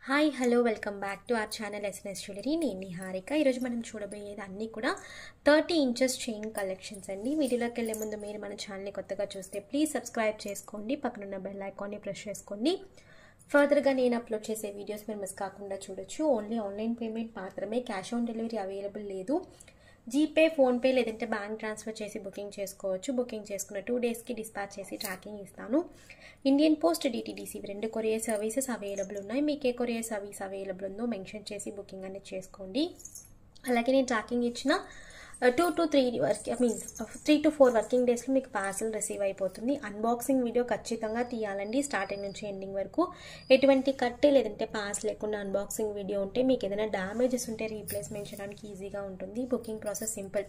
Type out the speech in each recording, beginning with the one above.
Hi hello welcome back to our channel SNS jewellery. నేను నిహారిక. ఈరోజు మనం చూడబోయేది అన్నీ కూడా 30 ఇంచెస్ చైన్ కలెక్షన్స్ అండి. వీడియోలోకి వెళ్ళే ముందు మీరు మన ఛానల్ని కొత్తగా చూస్తే ప్లీజ్ సబ్స్క్రైబ్ చేసుకోండి, పక్కనున్న బెల్ ఐకాన్ని ప్రెస్ చేసుకోండి. ఫర్దర్గా నేను అప్లోడ్ చేసే వీడియోస్ మీరు మిస్ కాకుండా చూడొచ్చు. ఓన్లీ ఆన్లైన్ పేమెంట్ మాత్రమే, క్యాష్ ఆన్ డెలివరీ అవైలబుల్ లేదు. జీపే, ఫోన్పే లేదంటే బ్యాంక్ ట్రాన్స్ఫర్ చేసి బుకింగ్ చేసుకోవచ్చు. బుకింగ్ చేసుకున్న 2 డేస్కి డిస్పాచ్ చేసి ట్రాకింగ్ ఇస్తాను. Indian post, DTDC 2 courier services available ఉన్నాయి. మీకు ఏ కొరియర్ సర్వీస్ అవైలబుల్ ఉందో మెన్షన్ చేసి బుకింగ్ అనేది చేసుకోండి. అలాగే నేను ట్రాకింగ్ ఇచ్చిన 2 to 3 3 to 4 వర్కింగ్ డేస్లో మీకు పార్సల్ రిసీవ్ అయిపోతుంది. అన్బాక్సింగ్ వీడియో ఖచ్చితంగా తీయాలండి, స్టార్టింగ్ నుంచి ఎండింగ్ వరకు. ఎటువంటి కట్టే లేదంటే పాస్ లేకుండా అన్బాక్సింగ్ వీడియో ఉంటే మీకు ఏదైనా డ్యామేజెస్ ఉంటే రీప్లేస్మెంట్ చేయడానికి ఈజీగా ఉంటుంది. Booking process simple.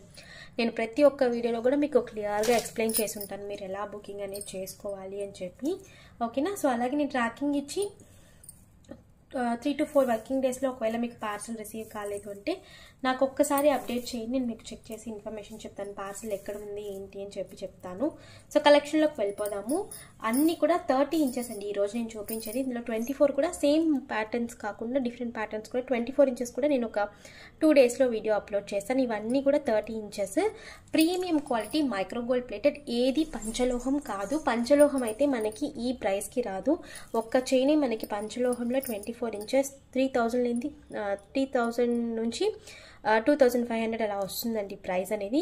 నేను ప్రతి ఒక్క వీడియోలో కూడా మీకు క్లియర్గా ఎక్స్ప్లెయిన్ చేసి ఉంటాను మీరు ఎలా బుకింగ్ అనేది చేసుకోవాలి అని చెప్పి. ఓకేనా? సో అలాగే నేను ట్రాకింగ్ ఇచ్చి 3 to 4 వర్కింగ్ డేస్లో ఒకవేళ మీకు పార్సల్ రిసీవ్ కాలేదు అంటే నాకు ఒక్కసారి అప్డేట్ చేయండి, నేను మీకు చెక్ చేసి ఇన్ఫర్మేషన్ చెప్తాను, పార్సల్ ఎక్కడ ఉంది ఏంటి అని చెప్తాను. సో కలెక్షన్లోకి వెళ్ళిపోదాము. అన్నీ కూడా 30 ఇంచెస్ అండి ఈరోజు నేను చూపించేది. ఇందులో 24 కూడా సేమ్ ప్యాటర్న్స్ కాకుండా డిఫరెంట్ ప్యాటర్న్స్ కూడా 24 ఇంచెస్ కూడా నేను ఒక 2 డేస్లో వీడియో అప్లోడ్ చేస్తాను. ఇవన్నీ కూడా 30 inches premium quality micro gold plated. ఏది పంచలోహం కాదు. పంచలోహం అయితే మనకి ఈ ప్రైస్కి రాదు. ఒక్క చైనే మనకి పంచలోహంలో 24 ఇంచెస్ 3000 నుంచి 2500 అలా వస్తుందండి ప్రైస్ అనేది.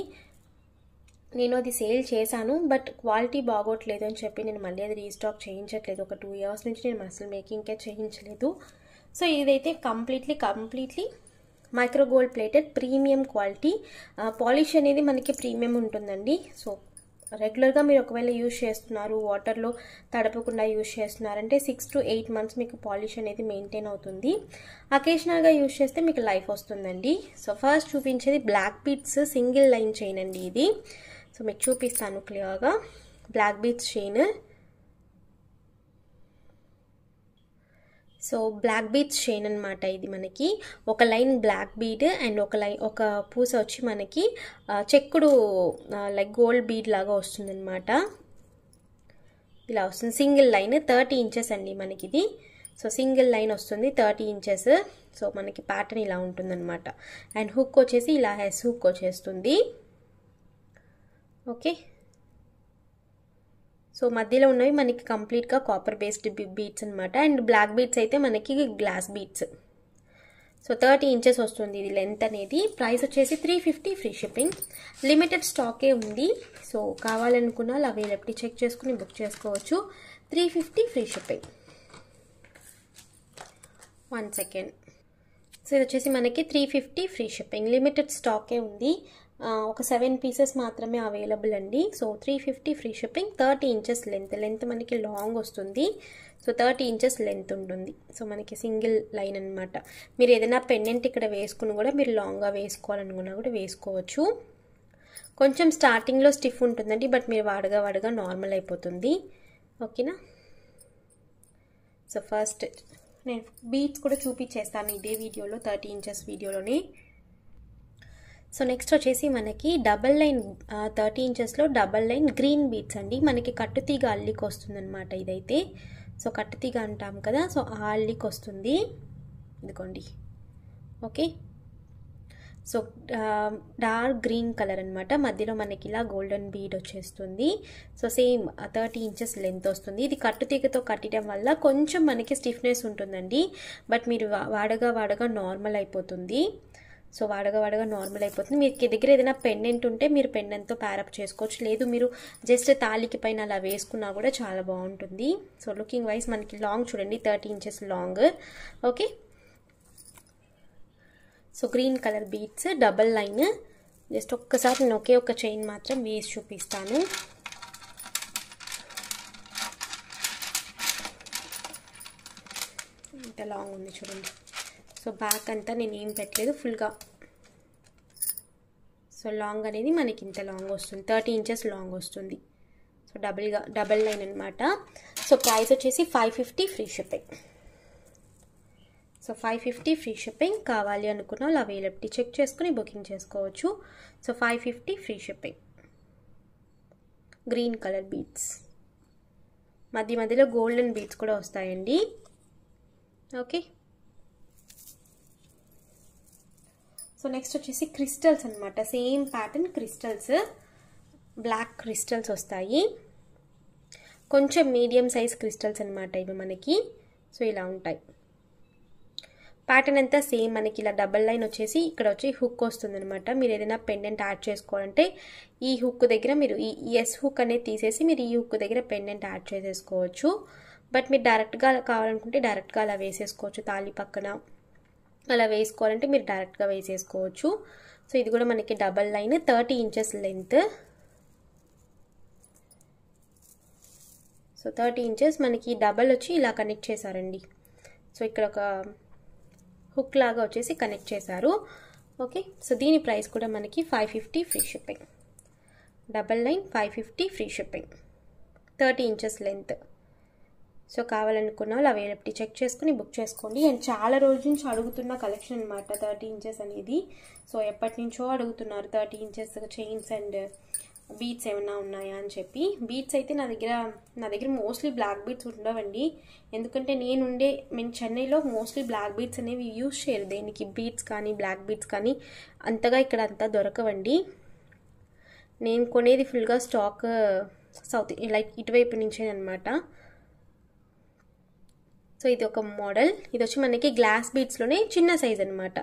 నేను అది సేల్ చేశాను, బట్ క్వాలిటీ బాగోట్లేదు అని చెప్పి నేను మళ్ళీ అది రీస్టాక్ చేయించట్లేదు. ఒక 2 ఇయర్స్ నుంచి నేను అసలు మేకింగ్కే చేయించలేదు. సో ఇదైతే completely micro gold plated premium quality. Polish అనేది మనకి ప్రీమియం ఉంటుందండి. సో రెగ్యులర్గా మీరు ఒకవేళ యూజ్ చేస్తున్నారు, వాటర్లో తడపకుండా యూజ్ చేస్తున్నారంటే 6 to 8 months మీకు పాలిష్ అనేది మెయింటైన్ అవుతుంది. అకేషనల్గా యూజ్ చేస్తే మీకు లైఫ్ వస్తుందండి. సో ఫస్ట్ చూపించేది black beads single line chain అండి ఇది. సో మీకు చూపిస్తాను క్లియర్గా. Black beads chain. So black beads chain అనమాట ఇది. మనకి ఒక లైన్ బ్లాక్ బీడ్ అండ్ ఒక పూస వచ్చి మనకి చెక్కుడు లైక్ గోల్డ్ బీడ్ లాగా వస్తుంది అనమాట. ఇలా వస్తుంది సింగిల్ లైన్. 30 ఇంచెస్ అండి మనకి ఇది. సో సింగిల్ లైన్ వస్తుంది 30 ఇంచెస్. సో మనకి ప్యాటర్న్ ఇలా ఉంటుందన్నమాట. అండ్ హుక్ వచ్చేసి ఇలా హెస్ హుక్ వచ్చేస్తుంది. ఓకే. సో మధ్యలో ఉన్నవి మనకి కంప్లీట్గా కాపర్ బేస్డ్ బీడ్స్ అనమాట. అండ్ బ్లాక్ బీడ్స్ అయితే మనకి గ్లాస్ బీడ్స్. సో 30 ఇంచెస్ వస్తుంది ఇది లెంత్ అనేది. ప్రైస్ వచ్చేసి 350 ఫ్రీ షిప్పింగ్. లిమిటెడ్ స్టాకే ఉంది. సో కావాలనుకున్న అవైలబిలిటీ చెక్ చేసుకుని బుక్ చేసుకోవచ్చు. 350 ఫ్రీ షిప్పింగ్. 1 సెకండ్. సో ఇది వచ్చేసి మనకి 350 ఫ్రీ షిప్పింగ్. లిమిటెడ్ స్టాకే ఉంది. ఒక 7 పీసెస్ మాత్రమే అవైలబుల్ అండి. So 350 free shipping. 30 inches length మనకి లాంగ్ వస్తుంది. సో 30 ఇంచెస్ లెంత్ ఉంటుంది. సో మనకి సింగిల్ లైన్ అనమాట. మీరు ఏదైనా పెండెంట్ ఇక్కడ వేసుకుని కూడా మీరు లాంగ్గా వేసుకోవాలనుకున్నా కూడా వేసుకోవచ్చు. కొంచెం స్టార్టింగ్లో స్టిఫ్ ఉంటుందండి, బట్ మీరు వాడగా నార్మల్ అయిపోతుంది. ఓకేనా? సో ఫస్ట్ నేను బీడ్స్ కూడా చూపించేస్తాను ఇదే వీడియోలో, 30 ఇంచెస్ వీడియోలోనే. సో నెక్స్ట్ వచ్చేసి మనకి డబల్ లైన్ 30 ఇంచెస్లో డబల్ లైన్ గ్రీన్ బీడ్స్ అండి. మనకి కట్టుతీగ అల్లికి వస్తుంది అనమాట ఇదైతే. సో కట్టుతీగ అంటాం కదా, సో ఆ అల్లికి వస్తుంది. ఇదిగోండి. Okay. So dark green colour అనమాట. మధ్యలో మనకి ఇలా గోల్డెన్ బీడ్ వచ్చేస్తుంది. సో సేమ్ 30 ఇంచెస్ లెంత్ వస్తుంది. ఇది కట్టుతీగతో కట్టడం వల్ల కొంచెం మనకి స్టిఫ్నెస్ ఉంటుందండి, బట్ మీరు వాడగా నార్మల్ అయిపోతుంది. సో వాడగా నార్మల్ అయిపోతుంది. మీకు దగ్గర ఏదైనా పెండెంట్ ఉంటే మీరు పెండెంట్తో ప్యారప్ చేసుకోవచ్చు. లేదు మీరు జస్ట్ తాలికి పైన అలా వేసుకున్నా కూడా చాలా బాగుంటుంది. సో లుకింగ్ వైజ్ మనకి లాంగ్ చూడండి, 30 inches long. Okay. So green colour beads double line. Just ఒక్కసారి నేను ఒకే ఒక చైన్ మాత్రం వేసి చూపిస్తాను. ఇంత లాంగ్ ఉంది చూడండి. సో బ్యాక్ అంతా నేను ఏం పెట్టలేదు, ఫుల్గా. సో లాంగ్ అనేది మనకి ఇంత లాంగ్ వస్తుంది, 30 ఇంచెస్ లాంగ్ వస్తుంది. సో డబల్ లైన్ అనమాట. సో ప్రైస్ వచ్చేసి 550 free shipping. So 550 free shipping. కావాలి అనుకున్న వాళ్ళు అవైలబిలిటీ చెక్ చేసుకుని బుకింగ్ చేసుకోవచ్చు. So 550 free shipping. Green colour beads, మధ్యలో గోల్డెన్ బీడ్స్ కూడా వస్తాయండి. ఓకే. సో నెక్స్ట్ వచ్చేసి క్రిస్టల్స్ అనమాట, same pattern crystals, black crystals వస్తాయి, కొంచెం మీడియం సైజ్ క్రిస్టల్స్ అనమాట ఇవి మనకి. సో ఇలా ఉంటాయి. ప్యాటర్న్ అంతా సేమ్ మనకి ఇలా డబల్ లైన్ వచ్చేసి ఇక్కడ వచ్చి హుక్ వస్తుంది అనమాట. మీరు ఏదైనా పెండెంట్ యాడ్ చేసుకోవాలంటే ఈ హుక్ దగ్గర మీరు ఈ ఎస్ హుక్ అనేది తీసేసి మీరు ఈ హుక్ దగ్గర పెండెంట్ యాడ్ చేసేసుకోవచ్చు. బట్ మీరు డైరెక్ట్గా కావాలనుకుంటే డైరెక్ట్గా అలా వేసేసుకోవచ్చు, తాళి పక్కన అలా వేసుకోవాలంటే మీరు డైరెక్ట్గా వేసేసుకోవచ్చు. సో ఇది కూడా మనకి double line 30 inches length. So 30 inches మనకి డబల్ వచ్చి ఇలా కనెక్ట్ చేశారండి. సో ఇక్కడ ఒక హుక్ లాగా వచ్చేసి కనెక్ట్ చేశారు. ఓకే, సో దీని ప్రైస్ కూడా మనకి 550 free shipping. Double line 550 free shipping, 30 inches length. So కావాలనుకున్న వాళ్ళు అవైలబిలిటీ చెక్ చేసుకుని బుక్ చేసుకోండి. అండ్ చాలా రోజుల నుంచి అడుగుతున్న కలెక్షన్ అనమాట 30 ఇంచెస్ అనేది. సో ఎప్పటి నుంచో అడుగుతున్నారు 30 ఇంచెస్ చైన్స్ అండ్ బీట్స్ ఏమైనా ఉన్నాయా అని చెప్పి. బీట్స్ అయితే నా దగ్గర మోస్ట్లీ బ్లాక్ బీట్స్ ఉండవండి. ఎందుకంటే మేము చెన్నైలో మోస్ట్లీ బ్లాక్ బీట్స్ అనేవి యూజ్ చేయరు దేనికి. బీట్స్ కానీ బ్లాక్ బీట్స్ కానీ అంతగా ఇక్కడ అంతా దొరకవండి. నేను కొనేది ఫుల్గా స్టాక్ సౌత్ లైక్ ఇటువైపు నుంచే అనమాట. సో ఇది ఒక మోడల్, ఇది వచ్చి మనకి గ్లాస్ బీడ్స్లోనే చిన్న సైజ్ అనమాట.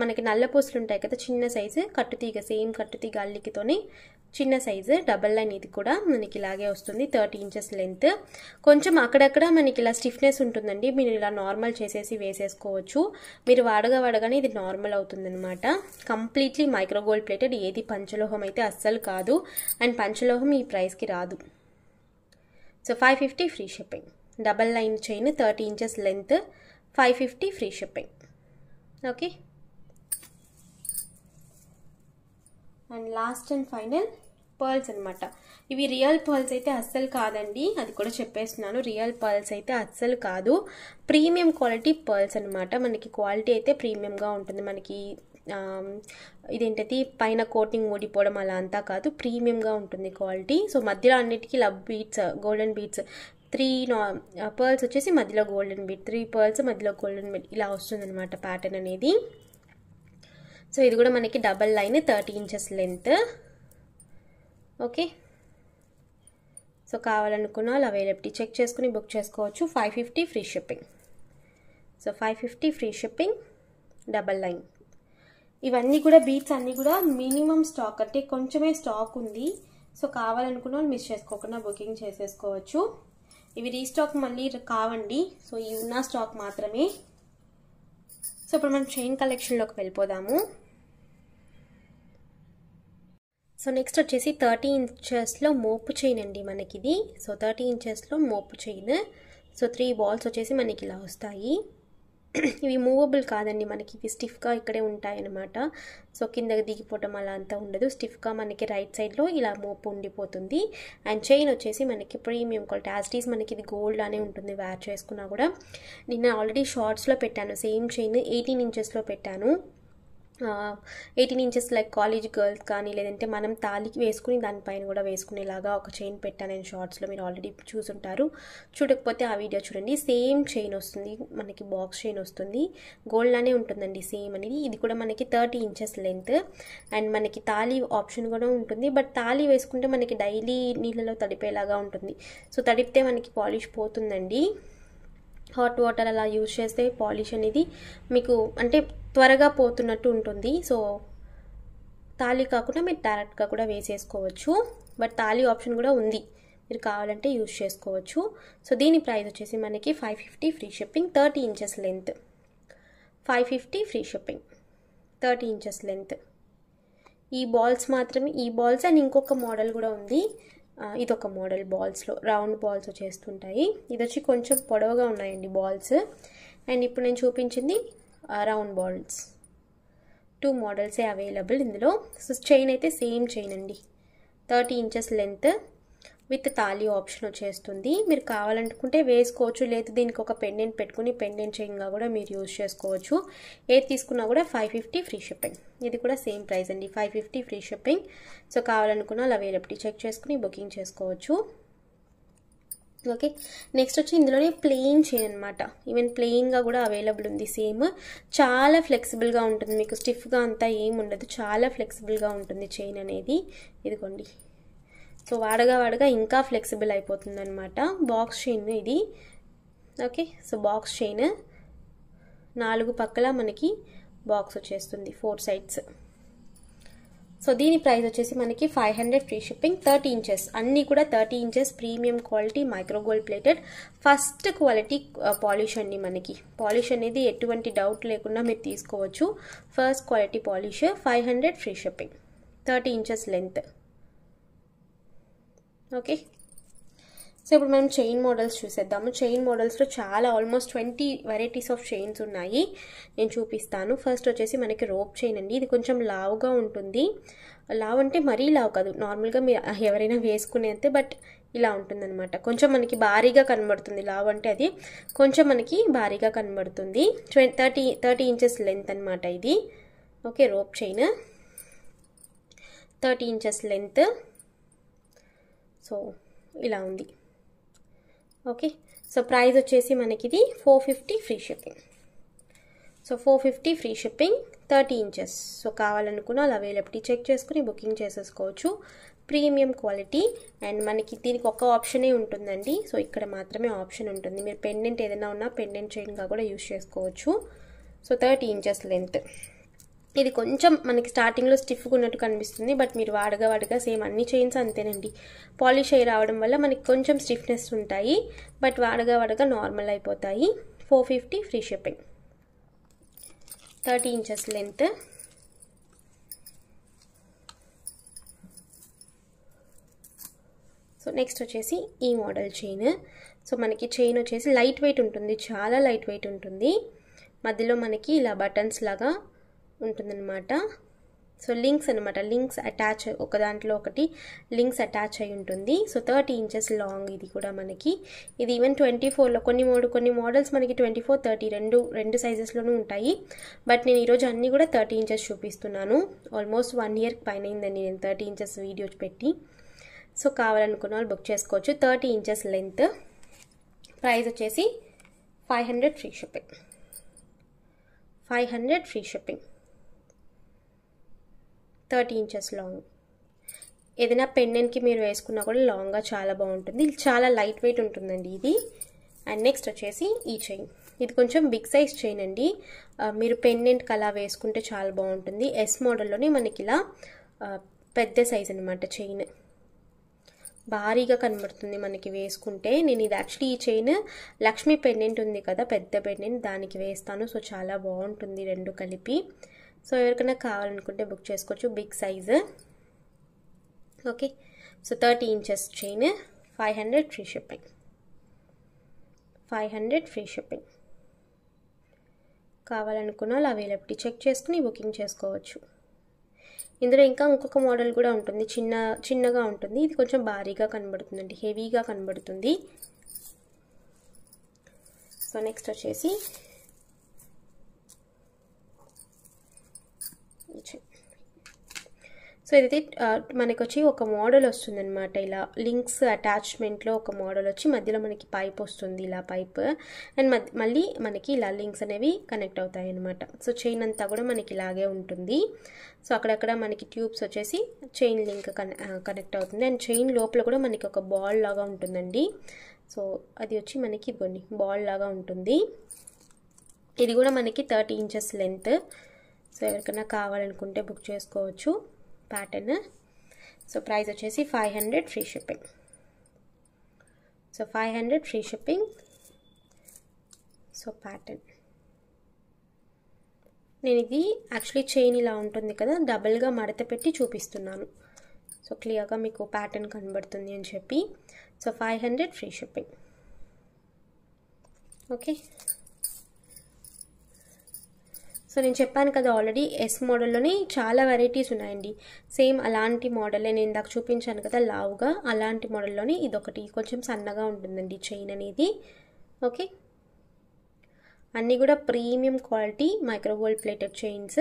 మనకి నల్ల పూసలు ఉంటాయి కదా, చిన్న సైజు కట్టుతీగ, సేమ్ కట్టుతీగ అల్లికతోనే చిన్న సైజు డబల్ లైన్. ఇది కూడా మనకి ఇలాగే వస్తుంది, 30 ఇంచెస్ లెంత్. కొంచెం అక్కడక్కడ మనకి ఇలా స్టిఫ్నెస్ ఉంటుందండి, మీరు ఇలా నార్మల్ చేసేసి వేసేసుకోవచ్చు. మీరు వాడగానే ఇది నార్మల్ అవుతుంది అనమాట. కంప్లీట్లీ మైక్రో గోల్డ్ ప్లేటెడ్, ఏది పంచలోహం అయితే అస్సలు కాదు. అండ్ పంచలోహం ఈ ప్రైస్కి రాదు. So 550 free shipping. Double line chain 30 inches length, 550 free shipping. Okay, and last and final pearls అనమాట. ఇవి రియల్ పర్ల్స్ అయితే అస్సలు కాదండి, అది కూడా చెప్పేస్తున్నాను. రియల్ పర్ల్స్ అయితే అస్సలు కాదు, ప్రీమియం క్వాలిటీ పర్ల్స్ అనమాట. మనకి క్వాలిటీ అయితే ప్రీమియంగా ఉంటుంది. మనకి ఇదేంటది పైన కోటింగ్ ఊడిపోవడం అలా అంతా కాదు, ప్రీమియంగా ఉంటుంది క్వాలిటీ. సో మధ్యలో అన్నిటికీ love beads, golden beads, 3 pearls వచ్చేసి మధ్యలో గోల్డెన్ బీట్, 3 పర్ల్స్ మధ్యలో గోల్డెన్ బీట్, ఇలా వస్తుంది అనమాట ప్యాటర్న్ అనేది. సో ఇది కూడా మనకి double line 30 inches length. Okay, so కావాలనుకున్న వాళ్ళు అవైలబిలిటీ చెక్ చేసుకుని బుక్ చేసుకోవచ్చు. 550 free shipping. So 550 free shipping, double line. ఇవన్నీ కూడా బీట్స్ అన్నీ కూడా మినిమం స్టాక్, అంటే కొంచెమే స్టాక్ ఉంది. సో కావాలనుకున్న వాళ్ళు మిస్ చేసుకోకుండా బుకింగ్ చేసేసుకోవచ్చు. ఇవి రీస్టాక్ మళ్ళీ కావండి, సో ఇవి ఉన్న స్టాక్ మాత్రమే. సో ఇప్పుడు మనం చైన్ కలెక్షన్లోకి వెళ్ళిపోదాము. సో నెక్స్ట్ వచ్చేసి 30 ఇంచెస్లో మోపు చైన్ అండి మనకి ఇది. సో 30 ఇంచెస్లో మోపు చైన్. సో 3 బాల్స్ వచ్చేసి మనకి ఇలా వస్తాయి. ఇవి మూవబుల్ కాదండి, మనకి ఇవి స్టిఫ్గా ఇక్కడే ఉంటాయి అన్నమాట. సో కిందకి దిగిపోవటం అలా అంతా ఉండదు, స్టిఫ్గా మనకి రైట్ సైడ్లో ఇలా మోపు ఉండిపోతుంది. అండ్ చైన్ వచ్చేసి మనకి premium quality, as it is మనకి ఇది గోల్డ్ అనే ఉంటుంది వేర్ చేసుకున్నా కూడా. నేను ఆల్రెడీ షార్ట్స్లో పెట్టాను సేమ్ చైన్, 18 ఇంచెస్లో పెట్టాను. 18 ఇంచెస్ లైక్ కాలేజ్ గర్ల్స్ కానీ, లేదంటే మనం తాలికి వేసుకుని దానిపైన కూడా వేసుకునేలాగా ఒక చైన్ పెట్టాను నేను షార్ట్స్లో, మీరు ఆల్రెడీ చూసుంటారు. చూడకపోతే ఆ వీడియో చూడండి. సేమ్ చైన్ వస్తుంది మనకి, బాక్స్ చైన్ వస్తుంది, గోల్డ్లానే ఉంటుందండి సేమ్ అనేది. ఇది కూడా మనకి 30 ఇంచెస్ లెంత్. అండ్ మనకి తాళి ఆప్షన్ కూడా ఉంటుంది, బట్ తాళి వేసుకుంటే మనకి డైలీ నీళ్ళలో తడిపేలాగా ఉంటుంది. సో తడిపితే మనకి పాలిష్ పోతుందండి. హాట్ వాటర్ అలా యూజ్ చేస్తే పాలిష్ అనేది మీకు అంటే త్వరగా పోతున్నట్టు ఉంటుంది. సో తాళి కాకుండా మీరు డైరెక్ట్గా కూడా వేసేసుకోవచ్చు, బట్ తాళి ఆప్షన్ కూడా ఉంది, మీరు కావాలంటే యూజ్ చేసుకోవచ్చు. సో దీని ప్రైస్ వచ్చేసి మనకి 550 free shipping, 30 inches length. 550 free shipping, 30 inches length. ఈ బాల్స్ మాత్రమే, ఈ బాల్స్ అండ్ ఇంకొక మోడల్ కూడా ఉంది. ఇదొక మోడల్ బాల్స్లో రౌండ్ బాల్స్ వచ్చేస్తుంటాయి. ఇది వచ్చి కొంచెం పొడవుగా ఉన్నాయండి బాల్స్. అండ్ ఇప్పుడు నేను చూపించింది రౌండ్ బాల్స్. 2 మోడల్సే అవైలబుల్ ఇందులో. సో చైన్ అయితే సేమ్ చైన్ అండి, 30 ఇంచెస్ లెంత్ విత్ తాళి ఆప్షన్ వచ్చేస్తుంది. మీరు కావాలనుకుంటే వేసుకోవచ్చు, లేదు దీనికి ఒక పెండెంట్ పెట్టుకుని పెండెంట్ చైన్గా కూడా మీరు యూజ్ చేసుకోవచ్చు. ఏది తీసుకున్నా కూడా 550 ఫ్రీ షిప్పింగ్. ఇది కూడా సేమ్ ప్రైస్ అండి, 550 ఫ్రీ షిప్పింగ్. సో కావాలనుకున్న అవైలబిలిటీ చెక్ చేసుకుని బుకింగ్ చేసుకోవచ్చు. ఓకే, నెక్స్ట్ వచ్చి ఇందులోనే ప్లెయిన్ చైన్ అనమాట. ఈవెన్ ప్లెయిన్గా కూడా అవైలబుల్ ఉంది. సేమ్ చాలా ఫ్లెక్సిబుల్గా ఉంటుంది, మీకు స్టిఫ్గా అంతా ఏమి ఉండదు, చాలా ఫ్లెక్సిబుల్గా ఉంటుంది చైన్ అనేది. ఇదిగోండి, సో వాడగా ఇంకా ఫ్లెక్సిబుల్ అయిపోతుంది అనమాట. బాక్స్ చైన్ ఇది. ఓకే, సో బాక్స్ చైన్ 4 పక్కల మనకి బాక్స్ వచ్చేస్తుంది, 4 సైడ్స్. సో దీని ప్రైస్ వచ్చేసి మనకి 500 ఫ్రీ షిప్పింగ్. 30 ఇంచెస్ అన్నీ కూడా 30 inches premium quality micro gold plated first quality polish అండి. మనకి పాలిష్ అనేది ఎటువంటి డౌట్ లేకుండా మీరు తీసుకోవచ్చు. First quality polish. 500 free shipping. 30 inches length. Okay, so ఇప్పుడు మనం చైన్ మోడల్స్ చూసేద్దాము. చైన్ మోడల్స్లో చాలా ఆల్మోస్ట్ 20 వెరైటీస్ ఆఫ్ చైన్స్ ఉన్నాయి, నేను చూపిస్తాను. ఫస్ట్ వచ్చేసి మనకి రోప్ చైన్ అండి. ఇది కొంచెం లావుగా ఉంటుంది. లావు అంటే మరీ లావు కాదు, నార్మల్గా మీరు ఎవరైనా వేసుకునేంతే, బట్ ఇలా ఉంటుందన్నమాట. కొంచెం మనకి భారీగా కనబడుతుంది. లావు అంటే అది కొంచెం మనకి భారీగా కనబడుతుంది. 30 ఇంచెస్ లెంత్ అనమాట ఇది. Okay, rope chain 30 inches length. So ఇలా ఉంది. ఓకే, సో ప్రైస్ వచ్చేసి మనకి ఇది 450 free shipping. So 450 free shipping, 30 inches. So కావాలనుకున్న అలా అవైలబిలిటీ చెక్ చేసుకుని బుకింగ్ చేసేసుకోవచ్చు. Premium quality. అండ్ మనకి దీనికి ఒక ఆప్షనే ఉంటుందండి. సో ఇక్కడ మాత్రమే ఆప్షన్ ఉంటుంది. మీరు పెండెంట్ ఏదైనా ఉన్నా పెండెంట్ చైన్గా కూడా యూజ్ చేసుకోవచ్చు. So 30 inches length. ఇది కొంచెం మనకి స్టార్టింగ్లో స్టిఫ్గా ఉన్నట్టు కనిపిస్తుంది, బట్ మీరు వాడగా సేమ్ అన్ని చైన్స్ అంతేనండి. పాలిష్ అయ్యి రావడం వల్ల మనకి కొంచెం స్టిఫ్నెస్ ఉంటాయి, బట్ వాడగా నార్మల్ అయిపోతాయి. 450 free shipping. 30 inches length. So next వచ్చేసి ఈ మోడల్ చైన్. సో మనకి చైన్ వచ్చేసి లైట్ వెయిట్ ఉంటుంది, చాలా లైట్ వెయిట్ ఉంటుంది. మధ్యలో మనకి ఇలా బటన్స్ లాగా ఉంటుందన్నమాట. సో లింక్స్ అనమాట, లింక్స్ అటాచ్, ఒక దాంట్లో ఒకటి లింక్స్ అటాచ్ అయి ఉంటుంది. So 30 inches long. ఇది కూడా మనకి ఇది ఈవెన్ 24లో కొన్ని మోడల్స్ మనకి 24, 30 రెండు సైజెస్లోనూ ఉంటాయి. బట్ నేను ఈరోజు అన్నీ కూడా 30 ఇంచెస్ చూపిస్తున్నాను. ఆల్మోస్ట్ 1 ఇయర్కి పైన అయిందండి నేను 30 ఇంచెస్ వీడియో పెట్టి. సో కావాలనుకున్న వాళ్ళు బుక్ చేసుకోవచ్చు. 30 ఇంచెస్ లెంత్. ప్రైస్ వచ్చేసి 500 free shipping. 500 free shipping. 30 inches long. ఏదైనా పెండెంట్కి మీరు వేసుకున్నా కూడా లాంగ్గా చాలా బాగుంటుంది. చాలా లైట్ వెయిట్ ఉంటుందండి ఇది. అండ్ నెక్స్ట్ వచ్చేసి ఈ చైన్. ఇది కొంచెం బిగ్ సైజ్ చైన్ అండి. మీరు పెండెంట్కి అలా వేసుకుంటే చాలా బాగుంటుంది. ఎస్ మోడల్లోనే మనకి ఇలా పెద్ద సైజ్ అనమాట చైన్. భారీగా కనబడుతుంది మనకి వేసుకుంటే. నేను ఇది యాక్చువల్లీ ఈ చైన్ లక్ష్మీ పెండెంట్ ఉంది కదా, పెద్ద పెండెంట్, దానికి వేస్తాను. సో చాలా బాగుంటుంది రెండు కలిపి. సో ఎవరికైనా కావాలనుకుంటే బుక్ చేసుకోవచ్చు. Big size. Okay, so 30 inches chain. 500 free shipping. 500 free shipping. కావాలనుకున్న వాళ్ళు అవైలబిలిటీ చెక్ చేసుకుని బుకింగ్ చేసుకోవచ్చు. ఇందులో ఇంకా ఇంకొక మోడల్ కూడా ఉంటుంది, చిన్నగా ఉంటుంది. ఇది కొంచెం భారీగా కనబడుతుందండి, హెవీగా కనబడుతుంది. సో నెక్స్ట్ వచ్చేసి సో ఇది మనకి వచ్చి ఒక మోడల్ వస్తుంది అనమాట. ఇలా లింక్స్ అటాచ్మెంట్లో ఒక మోడల్ వచ్చి మధ్యలో మనకి పైప్ వస్తుంది, ఇలా పైప్. అండ్ మళ్ళీ మనకి ఇలా లింక్స్ అనేవి కనెక్ట్ అవుతాయి అనమాట. సో చైన్ అంతా కూడా మనకి ఇలాగే ఉంటుంది. సో అక్కడక్కడ మనకి ట్యూబ్స్ వచ్చేసి చైన్ లింక్ కనెక్ట్ అవుతుంది. అండ్ చైన్ లోపల కూడా మనకి ఒక బాల్ లాగా ఉంటుందండి. సో అది వచ్చి మనకి కొన్ని బాల్ లాగా ఉంటుంది. ఇది కూడా మనకి 30 ఇంచెస్ లెంత్. సో ఎవరికైనా కావాలనుకుంటే బుక్ చేసుకోవచ్చు. ప్యాటర్న్. సో ప్రైస్ వచ్చేసి 500 free shipping. So 500 free shipping. So pattern నేను ఇది యాక్చువల్లీ చైన్ ఇలా ఉంటుంది కదా, డబుల్గా మడత పెట్టి చూపిస్తున్నాను. సో క్లియర్గా మీకు ప్యాటర్న్ కనబడుతుంది అని చెప్పి. So 500 free shipping. Okay, so నేను చెప్పాను కదా ఆల్రెడీ ఎస్ మోడల్లోనే చాలా వెరైటీస్ ఉన్నాయండి. సేమ్ అలాంటి మోడలే నేను ఇందాక చూపించాను కదా లావుగా, అలాంటి మోడల్లోనే ఇదొకటి కొంచెం సన్నగా ఉంటుందండి చైన్ అనేది. ఓకే, అన్నీ కూడా premium quality micro gold plated chains.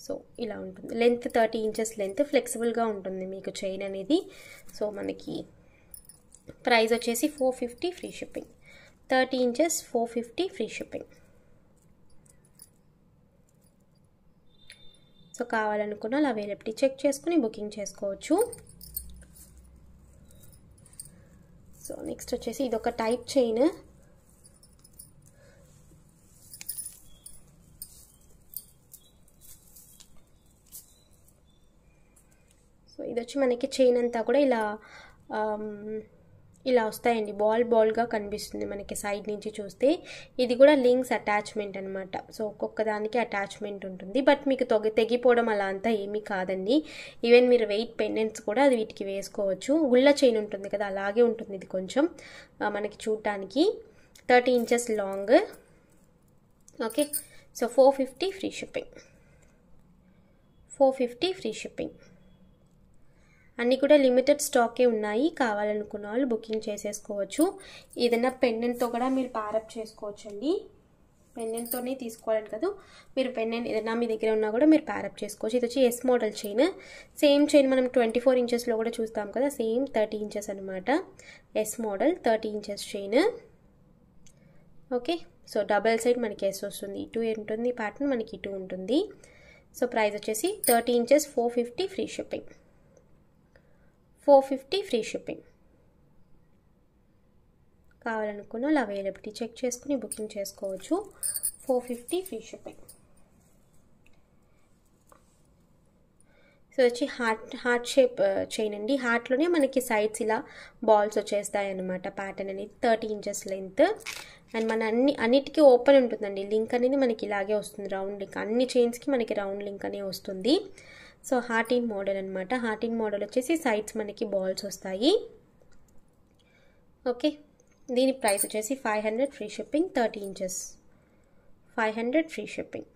So so ఇలా ఉంటుంది. లెంత్ 30 ఇంచెస్ లెంత్, ఫ్లెక్సిబుల్గా ఉంటుంది మీకు చైన్ అనేది. సో మనకి ప్రైస్ వచ్చేసి 450 free shipping. 30 inches 450 free shipping. So కావాలనుకున్న అలా అవైలబిలిటీ చెక్ చేసుకుని బుకింగ్ చేసుకోవచ్చు. సో నెక్స్ట్ వచ్చేసి ఇదొక టైప్ చైన్. సో ఇది వచ్చి మనకి చైన్ అంతా కూడా ఇలా వస్తాయండి, బాల్గా కనిపిస్తుంది మనకి సైడ్ నుంచి చూస్తే. ఇది కూడా లింక్స్ అటాచ్మెంట్ అనమాట. సో ఒక్కొక్క దానికి అటాచ్మెంట్ ఉంటుంది, బట్ మీకు తెగిపోవడం అలా అంతా ఏమీ కాదండి. ఈవెన్ మీరు వెయిట్ పెండెంట్స్ కూడా అది వీటికి వేసుకోవచ్చు. గుళ్ళ చైన్ ఉంటుంది కదా, అలాగే ఉంటుంది ఇది కొంచెం మనకి చూడటానికి. 30 inches long. Okay, so 450 free shipping. 450 free shipping. అన్నీ కూడా లిమిటెడ్ స్టాకే ఉన్నాయి. కావాలనుకున్న వాళ్ళు బుకింగ్ చేసేసుకోవచ్చు. ఏదైనా పెండెంట్తో కూడా మీరు ప్యారప్ చేసుకోవచ్చు అండి. పెండెంట్తోనే తీసుకోవాలని కాదు, మీరు పెండెంట్ ఏదైనా మీ దగ్గర ఉన్నా కూడా మీరు ప్యారప్ చేసుకోవచ్చు. ఇది వచ్చి yes model chain. Same chain మనం 24 ఇంచెస్లో కూడా చూస్తాం కదా, సేమ్ 30 ఇంచెస్ అనమాట. Yes model 30 inches chain. Okay, so double side మనకి ఎస్ వస్తుంది. ఇటు ఉంటుంది ప్యాటర్న్, మనకి ఇటు ఉంటుంది. సో ప్రైస్ వచ్చేసి 30 inches 450 free shipping. 450 free shipping. కావాలనుకున్న వాళ్ళు అవైలబిలిటీ చెక్ చేసుకుని బుకింగ్ చేసుకోవచ్చు. 450 ఫ్రీ షిప్పింగ్. సో వచ్చి హార్ట్ షేప్ చైన్ అండి. హార్ట్లోనే మనకి సైడ్స్ ఇలా బాల్స్ వచ్చేస్తాయి అన్నమాట. ప్యాటర్న్ అనేది 30 ఇంచెస్ లెంత్. అండ్ మన అన్నిటికీ ఓపెన్ ఉంటుందండి. లింక్ అనేది మనకి ఇలాగే వస్తుంది, రౌండ్ లింక్. అన్ని చైన్స్కి మనకి రౌండ్ లింక్ అనే వస్తుంది. సో హార్ట్ ఇన్ మోడల్ అనమాట. హార్ట్ ఇన్ మోడల్ వచ్చేసి సైడ్స్ మనకి బాల్స్ వస్తాయి. ఓకే, దీని ప్రైస్ వచ్చేసి 500 free shipping. 30 inches 500 free shipping.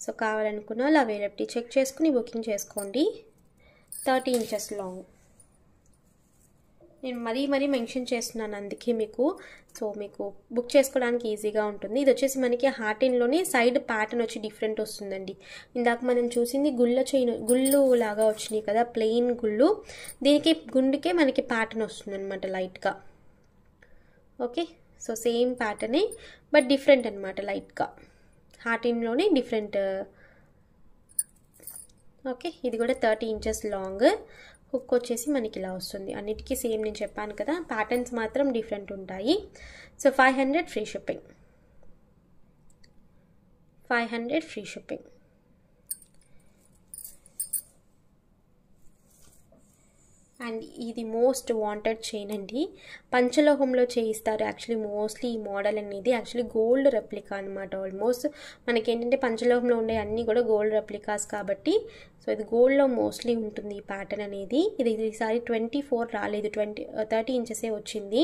So కావాలనుకున్న వాళ్ళు అవైలబిలిటీ చెక్ చేసుకుని బుకింగ్ చేసుకోండి. 30 ఇంచెస్ లాంగ్. నేను మరీ మెన్షన్ చేస్తున్నాను అందుకే మీకు. సో మీకు బుక్ చేసుకోవడానికి ఈజీగా ఉంటుంది. ఇది వచ్చేసి మనకి హార్ట్ ఇన్లోనే సైడ్ ప్యాటర్న్ వచ్చి డిఫరెంట్ వస్తుందండి. ఇందాక మనం చూసింది గుళ్ళు లాగా వచ్చినాయి కదా, ప్లెయిన్ గుళ్ళు. దీనికి గుండుకే మనకి ప్యాటర్న్ వస్తుంది అనమాట లైట్గా. ఓకే, సో సేమ్ ప్యాటర్నే బట్ డిఫరెంట్ అనమాట లైట్గా. Heart ఇన్లోనే different. ఓకే, ఇది కూడా 30 ఇంచెస్ లాంగ్. హుక్ వచ్చేసి మనకి ఇలా వస్తుంది. అన్నిటికీ సేమ్ నేను చెప్పాను కదా, ప్యాటర్న్స్ మాత్రం డిఫరెంట్ ఉంటాయి. So 500 free shipping. 500 free shipping. And ఇది మోస్ట్ వాంటెడ్ చైన్ అండి. పంచలోహంలో చేయిస్తారు యాక్చువల్లీ మోస్ట్లీ. ఈ మోడల్ అనేది యాక్చువల్లీ గోల్డ్ రెప్లికా అనమాట. ఆల్మోస్ట్ మనకి ఏంటంటే పంచలోహంలో ఉండే అన్నీ కూడా గోల్డ్ రెప్లికాస్ కాబట్టి, సో ఇది గోల్డ్లో మోస్ట్లీ ఉంటుంది ఈ ప్యాటర్న్ అనేది. ఇది ఈసారి 24 రాలేదు, 30 ఇంచెసే వచ్చింది.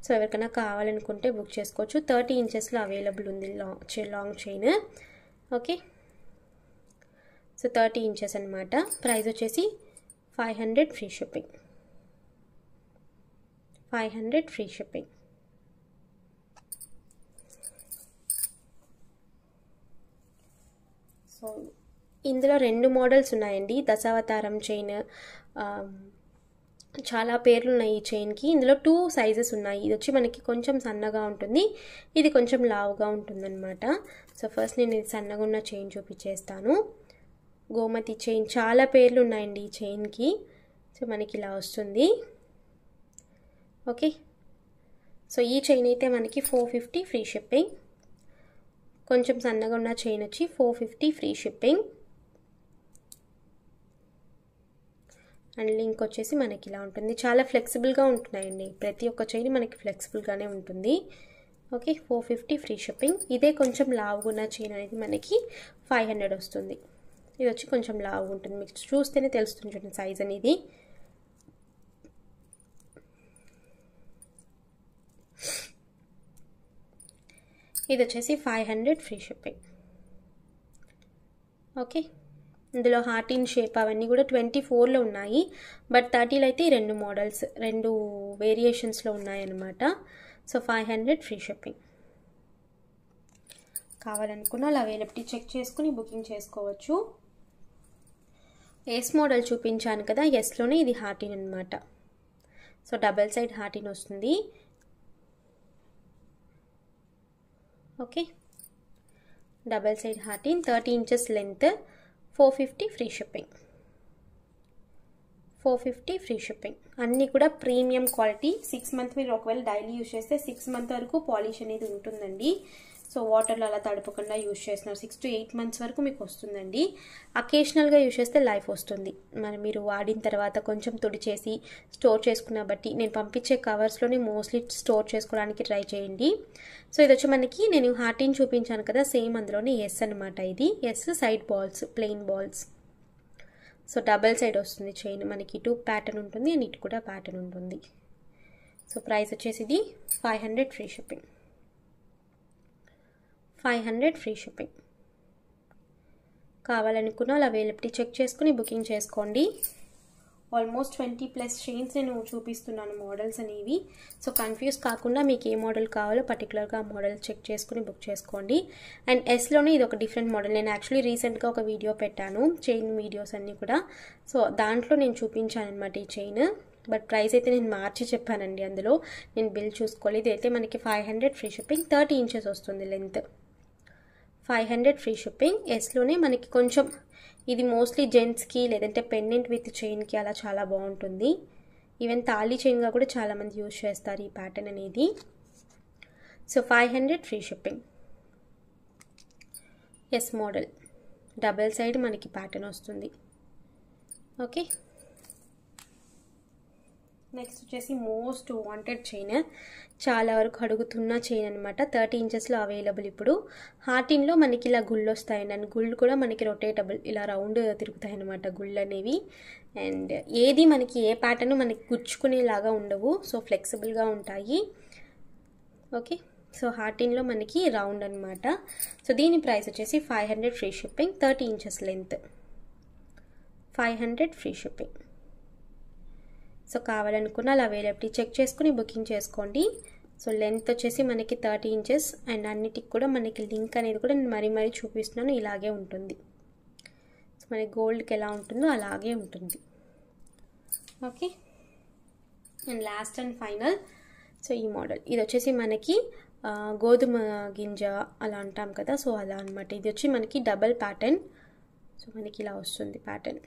సో ఎవరికైనా కావాలనుకుంటే బుక్ చేసుకోవచ్చు. 30 ఇంచెస్లో అవైలబుల్ ఉంది long chain. Okay, so 30 inches అనమాట. ప్రైస్ వచ్చేసి 500 free shipping. 500 free shipping. So ఇందులో 2 మోడల్స్ ఉన్నాయండి. దశావతారం చైన్, చాలా పేర్లు ఉన్నాయి ఈ చైన్కి. ఇందులో 2 సైజెస్ ఉన్నాయి. ఇది వచ్చి మనకి కొంచెం సన్నగా ఉంటుంది, ఇది కొంచెం లావుగా ఉంటుందన్నమాట. సో ఫస్ట్ నేను ఇది సన్నగా ఉన్న చైన్ చూపించేస్తాను. గోమతి చైన్, చాలా పేర్లు ఉన్నాయండి ఈ చైన్కి. సో మనకి ఇలా వస్తుంది. ఓకే, సో ఈ చైన్ అయితే మనకి 450 ఫ్రీ షిప్పింగ్. కొంచెం సన్నగా ఉన్న చైన్ వచ్చి 450 ఫ్రీ షిప్పింగ్. అండ్ లింక్ వచ్చేసి మనకి ఇలా ఉంటుంది. చాలా ఫ్లెక్సిబుల్గా ఉంటున్నాయండి, ప్రతి ఒక్క చైన్ మనకి ఫ్లెక్సిబుల్గానే ఉంటుంది. Okay, 450 free shipping. ఇదే కొంచెం లావుగా ఉన్న చైన్ అనేది మనకి 500 వస్తుంది. ఇది వచ్చి కొంచెం లావుగా ఉంటుంది, మీకు చూస్తేనే తెలుస్తుంది చూడండి సైజ్ అనేది. ఇది వచ్చేసి 500 ఫ్రీ షిప్పింగ్. ఓకే, ఇందులో హార్ట్ ఇన్ షేప్ అవన్నీ కూడా 24లో ఉన్నాయి, బట్ 30లో అయితే 2 మోడల్స్ 2 వేరియేషన్స్లో ఉన్నాయన్నమాట. So 500 free shipping. కావాలనుకున్న అలా అవైలబిలిటీ చెక్ చేసుకుని బుకింగ్ చేసుకోవచ్చు. ఎస్ మోడల్ చూపించాను కదా, ఎస్లోనే ఇది హార్టిన్ అనమాట. సో డబల్ సైడ్ హార్టిన్ వస్తుంది. ఓకే, డబల్ సైడ్ హార్టిన్ 30 inches length, 450 free shipping. 450 free shipping. అన్నీ కూడా ప్రీమియం క్వాలిటీ. 6 మంత్ మీరు ఒకవేళ డైలీ యూజ్ చేస్తే 6 మంత్ వరకు పాలిష్ అనేది ఉంటుందండి. సో వాటర్లో అలా తడపకుండా యూజ్ చేస్తున్నారు. 6 to 8 months వరకు మీకు వస్తుందండి. అకేషనల్గా యూజ్ చేస్తే లైఫ్ వస్తుంది. మరి మీరు వాడిన తర్వాత కొంచెం తుడిచేసి స్టోర్ చేసుకున్న బట్టి, నేను పంపించే కవర్స్లోనే మోస్ట్లీ స్టోర్ చేసుకోవడానికి ట్రై చేయండి. సో ఇది వచ్చి మనకి నేను హార్టిన్ చూపించాను కదా, సేమ్ అందులోనే ఎస్ అనమాట. ఇది S side balls, plain balls. So double side వస్తుంది చైన్ మనకి. ఇటు ప్యాటర్న్ ఉంటుంది అండ్ ఇటు కూడా ప్యాటర్న్ ఉంటుంది. సో ప్రైస్ వచ్చేసి ఇది 500 ఫ్రీ షిప్పింగ్. 500 free shipping. కావాలనుకున్న అలా అవైలబిలిటీ చెక్ చేసుకుని బుకింగ్ చేసుకోండి. ఆల్మోస్ట్ 20+ చైన్స్ నేను చూపిస్తున్నాను మోడల్స్ అనేవి. సో కన్ఫ్యూజ్ కాకుండా మీకు ఏ మోడల్ కావాలో పర్టికులర్గా ఆ మోడల్ చెక్ చేసుకుని బుక్ చేసుకోండి. అండ్ ఎస్లోనే ఇది ఒక డిఫరెంట్ మోడల్. నేను యాక్చువల్లీ రీసెంట్గా ఒక వీడియో పెట్టాను, చైన్ వీడియోస్ అన్నీ కూడా. సో దాంట్లో నేను చూపించాను అనమాట ఈ చైన్. బట్ ప్రైస్ అయితే నేను మార్చి చెప్పానండి, అందులో నేను బిల్ చూసుకోలేదు. ఇదైతే మనకి 500 ఫ్రీ షిప్పింగ్. 30 ఇంచెస్ వస్తుంది లెంత్. 500 free shipping. ఎస్లోనే మనకి కొంచెం ఇది మోస్ట్లీ జెంట్స్కి లేదంటే పెండెంట్ విత్ చైన్కి అలా చాలా బాగుంటుంది. ఈవెన్ తాళీ చైన్గా కూడా చాలామంది యూజ్ చేస్తారు ఈ ప్యాటర్న్ అనేది. So 500 free shipping. Yes model double side మనకి ప్యాటర్న్ వస్తుంది. ఓకే, నెక్స్ట్ వచ్చేసి మోస్ట్ వాంటెడ్ చైన్, చాలా వరకు అడుగుతున్న చైన్ అనమాట. 30 ఇంచెస్లో అవైలబుల్. ఇప్పుడు హార్టిన్లో మనకి ఇలా గుళ్ళు వస్తాయండి. అండ్ గుళ్ళు కూడా మనకి రొటేటబుల్, ఇలా రౌండ్ తిరుగుతాయి అనమాట గుళ్ళు అనేవి. అండ్ ఏది మనకి ఏ ప్యాటర్న్ మనకి గుచ్చుకునేలాగా ఉండవు. సో ఫ్లెక్సిబుల్గా ఉంటాయి. ఓకే, సో హార్టిన్లో మనకి రౌండ్ అనమాట. సో దీని ప్రైస్ వచ్చేసి 500 free shipping. 30 inches length. 500 free shipping. So కావాలనుకున్న అలా అవైలబిలిటీ చెక్ చేసుకుని బుకింగ్ చేసుకోండి. సో లెంత్ వచ్చేసి మనకి 30 ఇంచెస్. అండ్ అన్నిటికి కూడా మనకి లింక్ అనేది కూడా నేను మరీ చూపిస్తున్నాను. ఇలాగే ఉంటుంది. సో మనకి గోల్డ్కి ఎలా ఉంటుందో అలాగే ఉంటుంది. Okay, and last and final so ఈ మోడల్. ఇది వచ్చేసి మనకి గోధుమ గింజ అలా అంటాం కదా, సో అలా అనమాట. ఇది వచ్చి మనకి డబల్ ప్యాటర్న్. సో మనకి ఇలా వస్తుంది ప్యాటర్న్.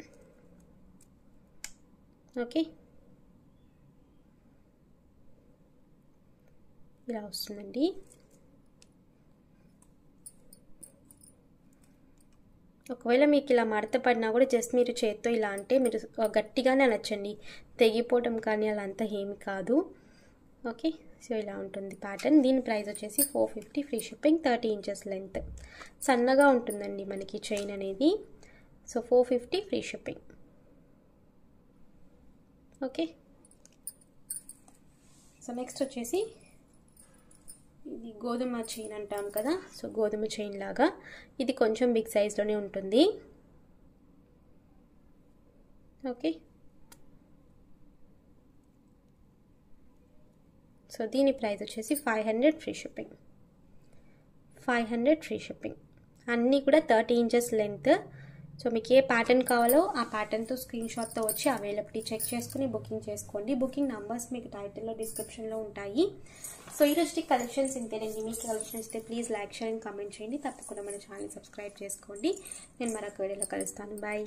ఓకే, ఇలా వస్తుందండి. ఒకవేళ మీకు ఇలా మడత పడినా కూడా జస్ట్ మీరు చేత్తో ఇలా అంటే మీరు గట్టిగానే అనొచ్చండి, తెగిపోవటం కానీ అలా అంతా ఏమి కాదు. ఓకే, సో ఇలా ఉంటుంది ప్యాటర్న్. దీని ప్రైస్ వచ్చేసి 450 ఫ్రీ షిప్పింగ్. 30 inches length. సన్నగా ఉంటుందండి మనకి చైన్ అనేది. So 450 free shipping. Okay, so next వచ్చేసి ఇది గోధుమ చైన్ అంటాం కదా, సో గోధుమ చైన్ లాగా ఇది కొంచెం బిగ్ సైజ్లోనే ఉంటుంది. ఓకే, సో దీని ప్రైస్ వచ్చేసి 500 ఫ్రీ షిప్పింగ్. 500 free shipping. అన్నీ కూడా 30 ఇంచెస్ లెంత్. సో మీకు ఏ ప్యాటర్న్ కావాలో ఆ ప్యాటర్న్తో స్క్రీన్ షాట్తో వచ్చి అవైలబిలిటీ చెక్ చేసుకుని బుకింగ్ చేసుకోండి. బుకింగ్ నంబర్స్ మీకు టైటిల్లో డిస్క్రిప్షన్లో ఉంటాయి. సో ఈ రోజుకి కలెక్షన్స్ ఇంతేనండి. మీకు కలెక్షన్స్ ఇస్తే please like, share and comment చేయండి. తప్పకుండా మన ఛానల్ సబ్స్క్రైబ్ చేసుకోండి. నేను మరొక వీడియోలో కలుస్తాను. బాయ్.